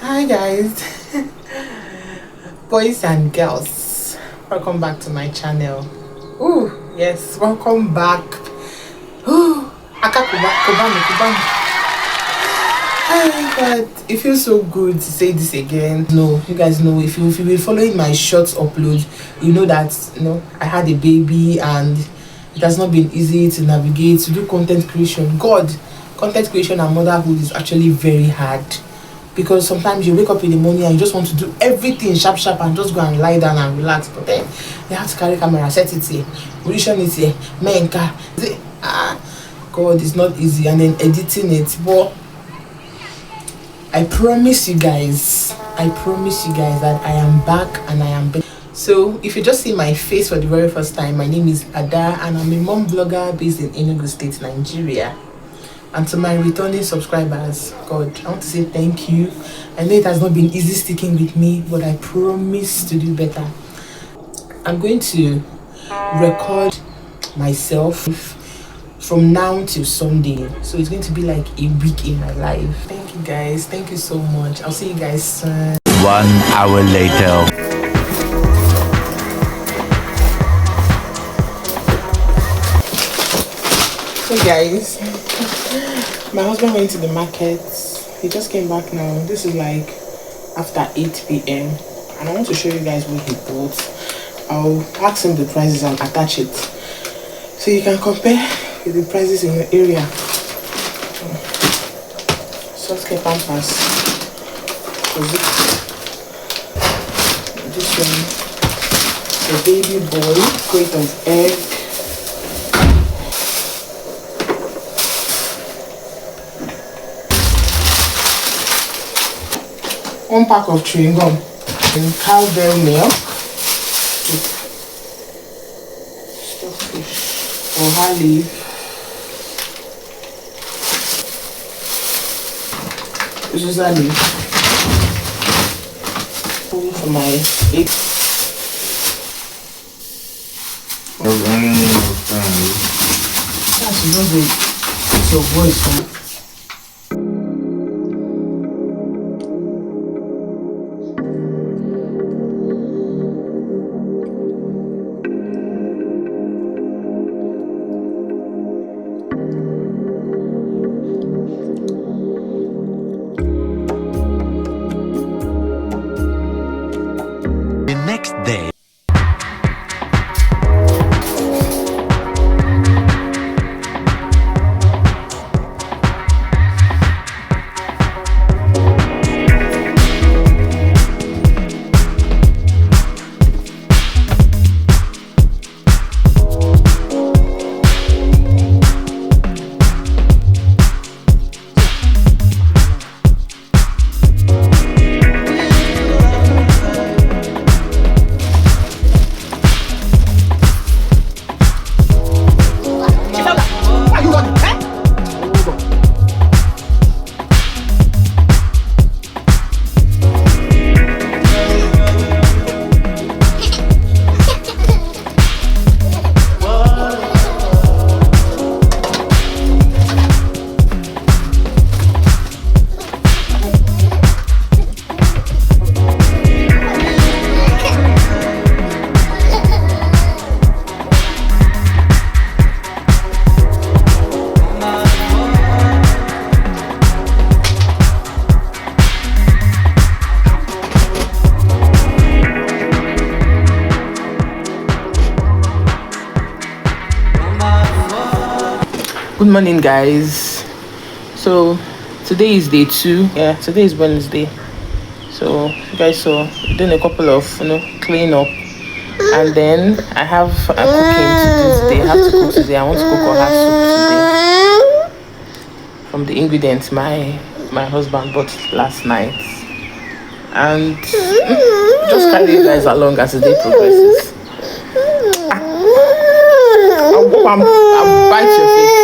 Hi guys, boys and girls, welcome back to my channel. Ooh, yes, welcome back. Ooh, oh God, it feels so good to say this again. No, you guys know, if you've been following my short upload, you know that I had a baby and it has not been easy to navigate, to do content creation. God, content creation and motherhood is actually very hard. Because sometimes you wake up in the morning and you just want to do everything sharp and just go and lie down and relax, but then you have to carry camera, set it here, position it here, menka. God, it's not easy, and then editing it. But I promise you guys that I am back and I am better. So if you just see my face for the very first time, my name is Ada and I'm a mom vlogger based in Enugu State, Nigeria. And to my returning subscribers, God, I want to say thank you. I know it has not been easy sticking with me, but I promise to do better. I'm going to record myself from now till Sunday, so it's going to be like a week in my life. Thank you guys, thank you so much. I'll see you guys soon. 1 hour later. So guys, my husband went to the market. He just came back now. This is like after 8 p.m. and I want to show you guys what he bought. I'll ask him the prices and attach it so you can compare with the prices in your area. Soft care pampers. This one, the baby boy, crate of egg. One pack of chewing gum and cowbell milk, stockfish or her leaf. This is a leaf. For my egg. That's just your voice. Next day. Good morning guys. So today is day 2. Yeah, today is Wednesday. So you guys saw doing a couple of clean up, and then I have a cooking to do today. I have to cook today. I want to cook oha soup today from the ingredients my husband bought last night, and just carry you guys along as the day progresses. I'll bite your face.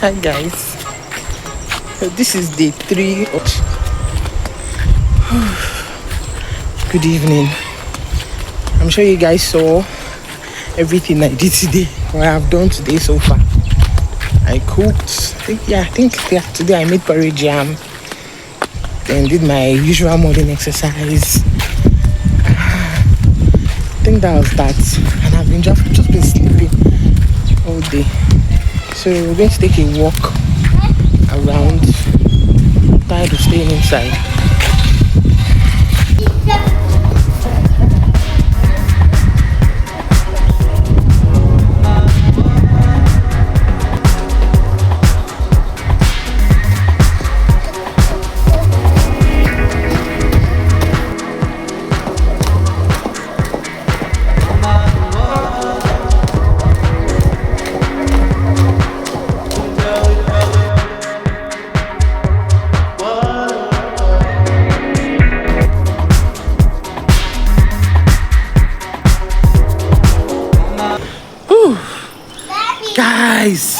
Hi guys. So this is day 3 of good evening. I'm sure you guys saw everything I did today, what I've done today so far. I cooked. I think today I made porridge jam. Then did my usual morning exercise. I think that was that. And I've been just been sleeping all day. So we're going to take a walk around. I'm tired of staying inside. Guys,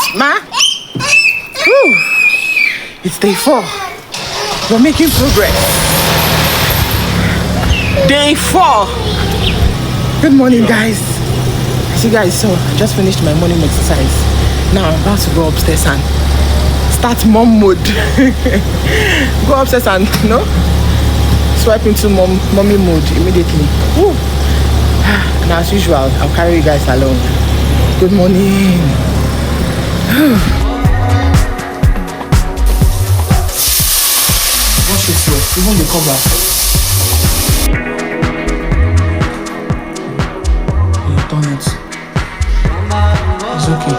it's day 4. We're making progress. Day 4. Good morning, guys. As you guys saw, I just finished my morning exercise. Now I'm about to go upstairs and start mom mode. Go upstairs and swipe into mommy mode immediately. Woo. And as usual, I'll carry you guys along. Good morning. Wash it here, even the cover. You turn it. It's okay.